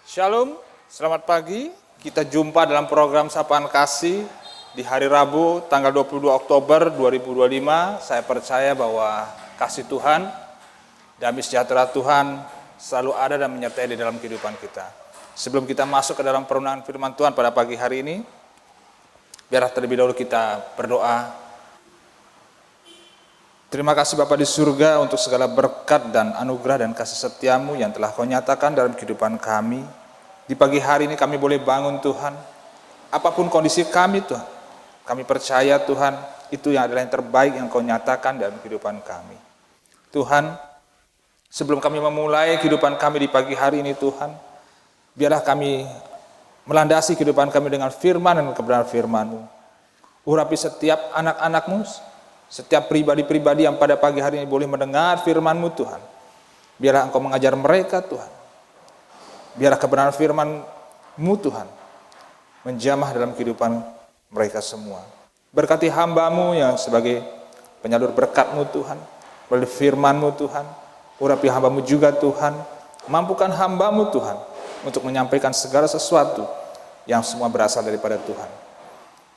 Shalom, selamat pagi. Kita jumpa dalam program Sapaan Kasih di hari Rabu tanggal 22 Oktober 2025. Saya percaya bahwa kasih Tuhan, damai sejahtera Tuhan selalu ada dan menyertai di dalam kehidupan kita. Sebelum kita masuk ke dalam perenungan firman Tuhan pada pagi hari ini, biarlah terlebih dahulu kita berdoa. Terima kasih Bapa di surga untuk segala berkat dan anugerah dan kasih setiamu yang telah Kau nyatakan dalam kehidupan kami. Di pagi hari ini kami boleh bangun Tuhan, apapun kondisi kami Tuhan, kami percaya Tuhan itu yang adalah yang terbaik yang Kau nyatakan dalam kehidupan kami. Tuhan, sebelum kami memulai kehidupan kami di pagi hari ini Tuhan, biarlah kami melandasi kehidupan kami dengan firman dan kebenaran firman-Mu. Urapi setiap anak-anak-Mu, setiap pribadi-pribadi yang pada pagi hari ini boleh mendengar firman-Mu Tuhan. Biarlah Engkau mengajar mereka Tuhan. Biarlah kebenaran firman-Mu Tuhan menjamah dalam kehidupan mereka semua. Berkati hamba-Mu yang sebagai penyalur berkat-Mu Tuhan. Melalui firman-Mu Tuhan. Urapi hamba-Mu juga Tuhan. Mampukan hamba-Mu Tuhan untuk menyampaikan segala sesuatu yang semua berasal daripada Tuhan.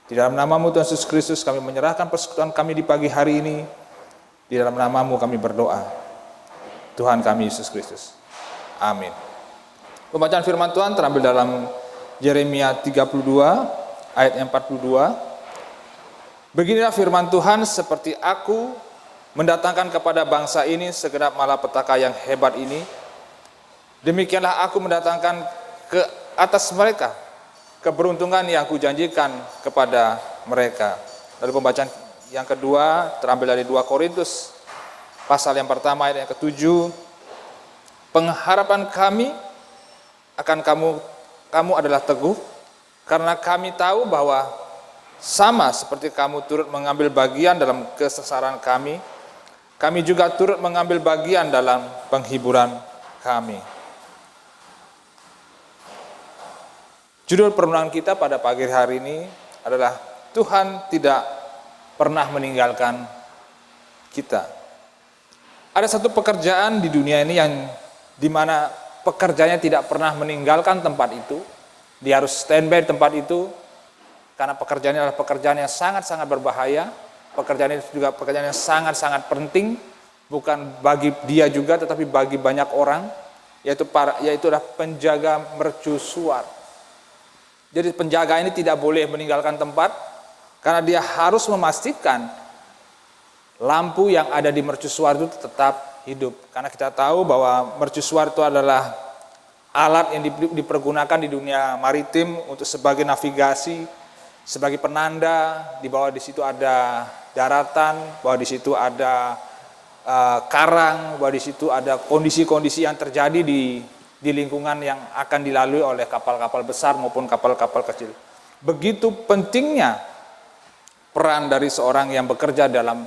Di dalam nama-Mu Tuhan Yesus Kristus kami menyerahkan persekutuan kami di pagi hari ini. Di dalam nama-Mu kami berdoa. Tuhan kami Yesus Kristus. Amin. Pembacaan firman Tuhan terambil dalam Yeremia 32 ayat 42. Beginilah firman Tuhan, seperti aku mendatangkan kepada bangsa ini segenap malapetaka yang hebat ini, demikianlah aku mendatangkan ke atas mereka keberuntungan yang kujanjikan kepada mereka. Lalu pembacaan yang kedua terambil dari 2 Korintus pasal yang pertama ayat yang ke-7. Pengharapan kami akan kamu adalah teguh, karena kami tahu bahwa sama seperti kamu turut mengambil bagian dalam kesesaran kami juga turut mengambil bagian dalam penghiburan kami. Judul perenungan kita pada pagi hari ini adalah Tuhan tidak pernah meninggalkan kita. Ada satu pekerjaan di dunia ini yang dimana pekerjaannya tidak pernah meninggalkan tempat itu. Dia harus standby di tempat itu karena pekerjaannya adalah pekerjaan yang sangat-sangat berbahaya. Pekerjaan itu juga pekerjaan yang sangat-sangat penting, bukan bagi dia juga tetapi bagi banyak orang, yaitu adalah penjaga mercusuar. Jadi penjaga ini tidak boleh meninggalkan tempat karena dia harus memastikan lampu yang ada di mercusuar itu tetap hidup. Karena kita tahu bahwa mercusuar itu adalah alat yang dipergunakan di dunia maritim untuk sebagai navigasi, sebagai penanda, di bawah di situ ada daratan, bahwa di situ ada karang, bahwa di situ ada kondisi-kondisi yang terjadi di lingkungan yang akan dilalui oleh kapal-kapal besar maupun kapal-kapal kecil. Begitu pentingnya peran dari seorang yang bekerja dalam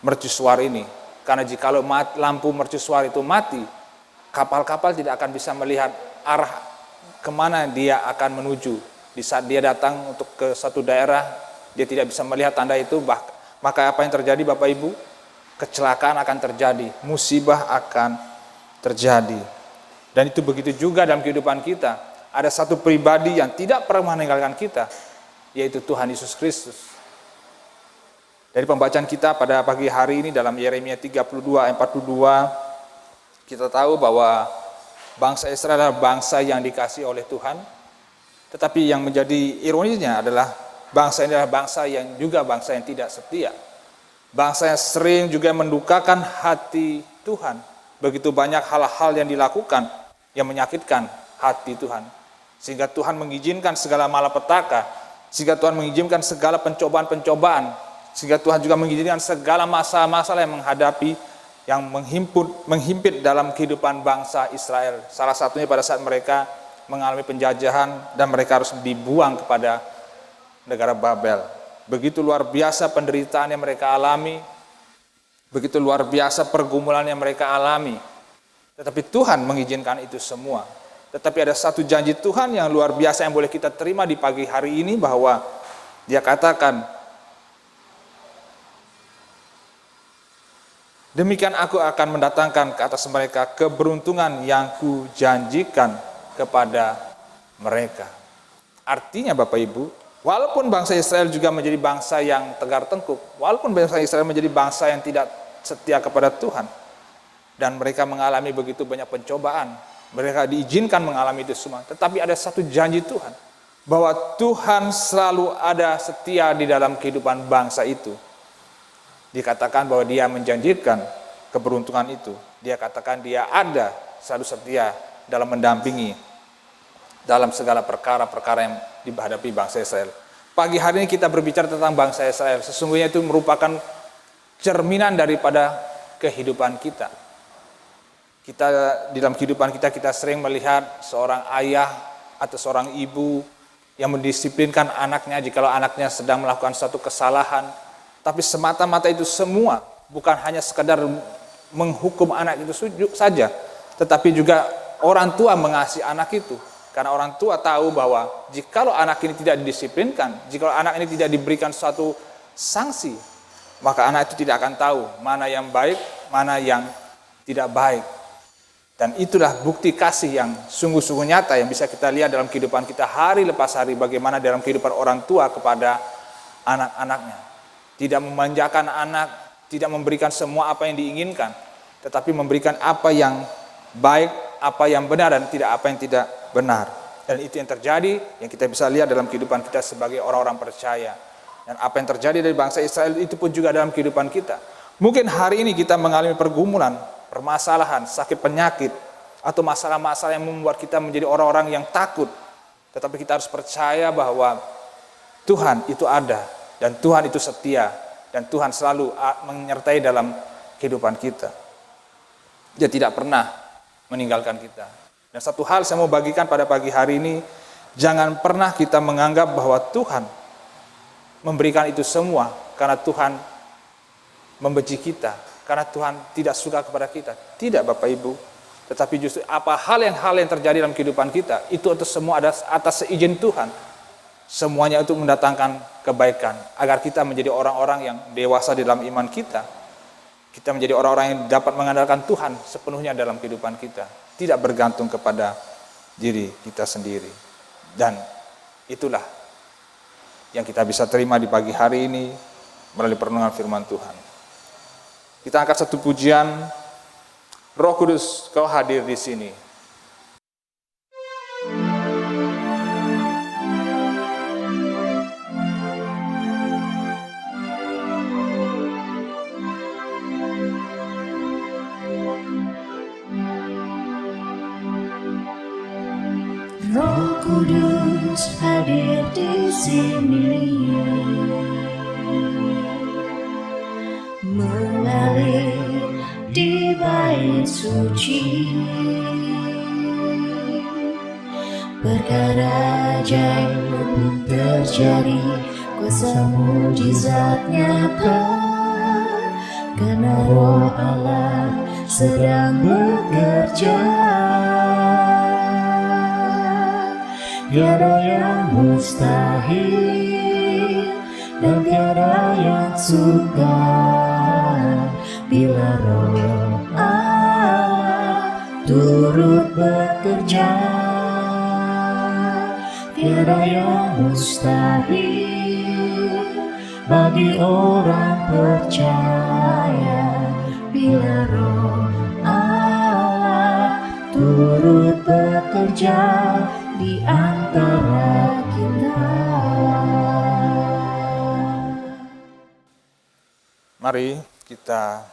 mercusuar ini. Karena jikalau lampu mercusuar itu mati, kapal-kapal tidak akan bisa melihat arah kemana dia akan menuju. Di saat dia datang untuk ke satu daerah, dia tidak bisa melihat tanda itu, maka apa yang terjadi Bapak Ibu? Kecelakaan akan terjadi, musibah akan terjadi. Dan itu begitu juga dalam kehidupan kita. Ada satu pribadi yang tidak pernah meninggalkan kita, yaitu Tuhan Yesus Kristus. Dari pembacaan kita pada pagi hari ini dalam Yeremia 32 ayat 42, kita tahu bahwa bangsa Israel adalah bangsa yang dikasihi oleh Tuhan. Tetapi yang menjadi ironisnya adalah bangsa ini adalah bangsa yang juga bangsa yang tidak setia. Bangsa yang sering juga mendukakan hati Tuhan. Begitu banyak hal-hal yang dilakukan yang menyakitkan hati Tuhan. Sehingga Tuhan mengizinkan segala malapetaka, sehingga Tuhan mengizinkan segala pencobaan-pencobaan, sehingga Tuhan juga mengizinkan segala masalah-masalah yang menghadapi, yang menghimpit dalam kehidupan bangsa Israel. Salah satunya pada saat mereka mengalami penjajahan dan mereka harus dibuang kepada negara Babel. Begitu luar biasa penderitaan yang mereka alami, begitu luar biasa pergumulan yang mereka alami. Tetapi Tuhan mengizinkan itu semua. Tetapi ada satu janji Tuhan yang luar biasa yang boleh kita terima di pagi hari ini, bahwa Dia katakan, demikian aku akan mendatangkan ke atas mereka keberuntungan yang kujanjikan kepada mereka. Artinya Bapak Ibu, walaupun bangsa Israel juga menjadi bangsa yang tegar tengkuk, walaupun bangsa Israel menjadi bangsa yang tidak setia kepada Tuhan, dan mereka mengalami begitu banyak pencobaan, mereka diizinkan mengalami itu semua, tetapi ada satu janji Tuhan, bahwa Tuhan selalu ada setia di dalam kehidupan bangsa itu. Dikatakan bahwa Dia menjanjikan keberuntungan itu. Dia katakan Dia ada selalu setia dalam mendampingi dalam segala perkara-perkara yang dihadapi bangsa Israel. Pagi hari ini kita berbicara tentang bangsa Israel. Sesungguhnya itu merupakan cerminan daripada kehidupan kita. Kita dalam kehidupan kita sering melihat seorang ayah atau seorang ibu yang mendisiplinkan anaknya jikalau anaknya sedang melakukan suatu kesalahan. Tapi semata-mata itu semua bukan hanya sekedar menghukum anak itu saja, tetapi juga orang tua mengasihi anak itu. Karena orang tua tahu bahwa jikalau anak ini tidak didisiplinkan, jikalau anak ini tidak diberikan suatu sanksi, maka anak itu tidak akan tahu mana yang baik, mana yang tidak baik. Dan itulah bukti kasih yang sungguh-sungguh nyata yang bisa kita lihat dalam kehidupan kita hari lepas hari, bagaimana dalam kehidupan orang tua kepada anak-anaknya. Tidak memanjakan anak, tidak memberikan semua apa yang diinginkan, tetapi memberikan apa yang baik, apa yang benar, dan tidak apa yang tidak benar. Dan itu yang terjadi, yang kita bisa lihat dalam kehidupan kita sebagai orang-orang percaya. Dan apa yang terjadi dari bangsa Israel itu pun juga dalam kehidupan kita. Mungkin hari ini kita mengalami pergumulan, permasalahan, sakit penyakit, atau masalah-masalah yang membuat kita menjadi orang-orang yang takut. Tetapi kita harus percaya bahwa Tuhan itu ada, dan Tuhan itu setia, dan Tuhan selalu menyertai dalam kehidupan kita. Dia tidak pernah meninggalkan kita. Dan satu hal saya mau bagikan pada pagi hari ini, jangan pernah kita menganggap bahwa Tuhan memberikan itu semua karena Tuhan membenci kita, karena Tuhan tidak suka kepada kita. Tidak Bapak Ibu, tetapi justru hal yang terjadi dalam kehidupan kita, itu semua ada atas seizin Tuhan. Semuanya itu mendatangkan kebaikan, agar kita menjadi orang-orang yang dewasa di dalam iman kita. Kita menjadi orang-orang yang dapat mengandalkan Tuhan sepenuhnya dalam kehidupan kita, tidak bergantung kepada diri kita sendiri. Dan itulah yang kita bisa terima di pagi hari ini melalui perenungan firman Tuhan. Kita angkat satu pujian, Roh Kudus, Kau hadir di sini. Roh Kudus hadir di sini, mengalir di bait suci. Perkara ajaib terjadi, kuasa mujizat nyata, karena Roh Allah sedang bekerja. Tiada yang mustahil dan tiada yang sukar bila Roh Allah turut bekerja. Tiada yang mustahil bagi orang percaya bila Roh Allah turut bekerja di antara kita. Mari kita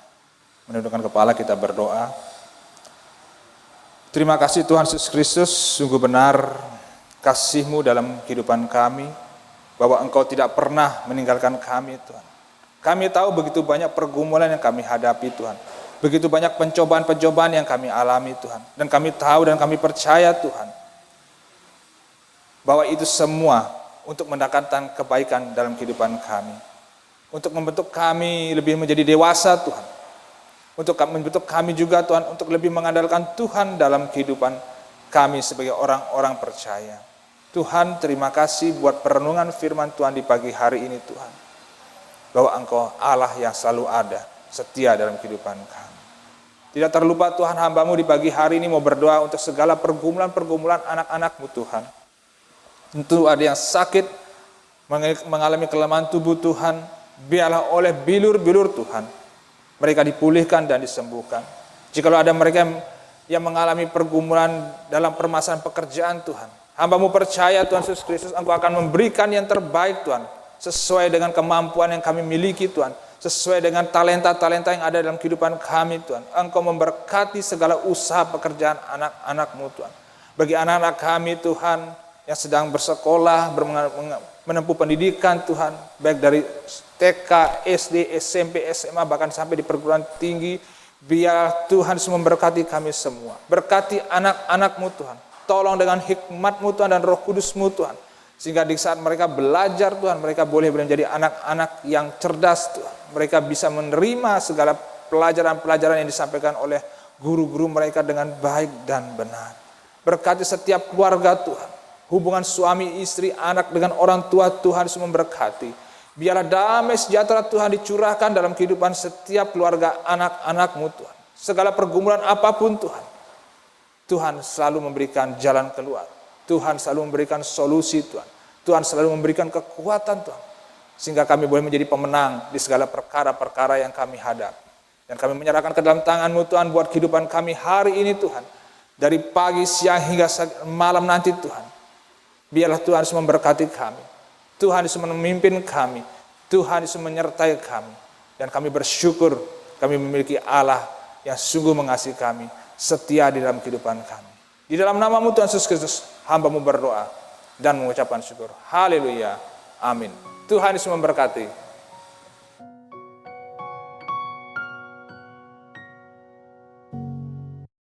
menundukkan kepala, kita berdoa. Terima kasih Tuhan Yesus Kristus, sungguh benar kasih-Mu dalam kehidupan kami, bahwa Engkau tidak pernah meninggalkan kami Tuhan. Kami tahu begitu banyak pergumulan yang kami hadapi Tuhan, begitu banyak pencobaan-pencobaan yang kami alami Tuhan. Dan kami tahu dan kami percaya Tuhan, bahwa itu semua untuk mendatangkan kebaikan dalam kehidupan kami, untuk membentuk kami lebih menjadi dewasa Tuhan, untuk membentuk kami juga Tuhan, untuk lebih mengandalkan Tuhan dalam kehidupan kami sebagai orang-orang percaya. Tuhan, terima kasih buat perenungan firman Tuhan di pagi hari ini Tuhan, bahwa Engkau Allah yang selalu ada, setia dalam kehidupan kami. Tidak terlupa Tuhan, hamba-Mu di pagi hari ini mau berdoa untuk segala pergumulan-pergumulan anak-anak-Mu Tuhan. Tentu ada yang sakit, mengalami kelemahan tubuh Tuhan, biarlah oleh bilur-bilur Tuhan, mereka dipulihkan dan disembuhkan. Jikalau ada mereka yang mengalami pergumulan dalam permasalahan pekerjaan Tuhan, hamba-Mu percaya Tuhan Yesus Kristus, Engkau akan memberikan yang terbaik Tuhan, sesuai dengan kemampuan yang kami miliki Tuhan, sesuai dengan talenta-talenta yang ada dalam kehidupan kami Tuhan. Engkau memberkati segala usaha pekerjaan anak-anak-Mu Tuhan. Bagi anak-anak kami Tuhan yang sedang bersekolah, menempuh pendidikan Tuhan, baik dari TK, SD, SMP, SMA, bahkan sampai di perguruan tinggi, biar Tuhan memberkati kami semua. Berkati anak-anak-Mu Tuhan. Tolong dengan hikmat-Mu Tuhan dan Roh Kudus-Mu Tuhan, sehingga di saat mereka belajar Tuhan, mereka boleh menjadi anak-anak yang cerdas Tuhan. Mereka bisa menerima segala pelajaran-pelajaran yang disampaikan oleh guru-guru mereka dengan baik dan benar. Berkati setiap keluarga Tuhan, hubungan suami, istri, anak dengan orang tua Tuhan Yesus memberkati. Biarlah damai sejahtera Tuhan dicurahkan dalam kehidupan setiap keluarga anak-anak-Mu Tuhan. Segala pergumulan apapun Tuhan, Tuhan selalu memberikan jalan keluar. Tuhan selalu memberikan solusi Tuhan. Tuhan selalu memberikan kekuatan Tuhan, sehingga kami boleh menjadi pemenang di segala perkara-perkara yang kami hadapi. Dan kami menyerahkan ke dalam tangan-Mu Tuhan buat kehidupan kami hari ini Tuhan. Dari pagi, siang hingga malam nanti Tuhan. Biarlah Tuhan Yesus memberkati kami. Tuhan Yesus memimpin kami. Tuhan Yesus menyertai kami. Dan kami bersyukur kami memiliki Allah yang sungguh mengasihi kami, setia di dalam kehidupan kami. Di dalam nama-Mu Tuhan Yesus Kristus, hamba-Mu berdoa dan mengucapkan syukur. Haleluya. Amin. Tuhan Yesus memberkati.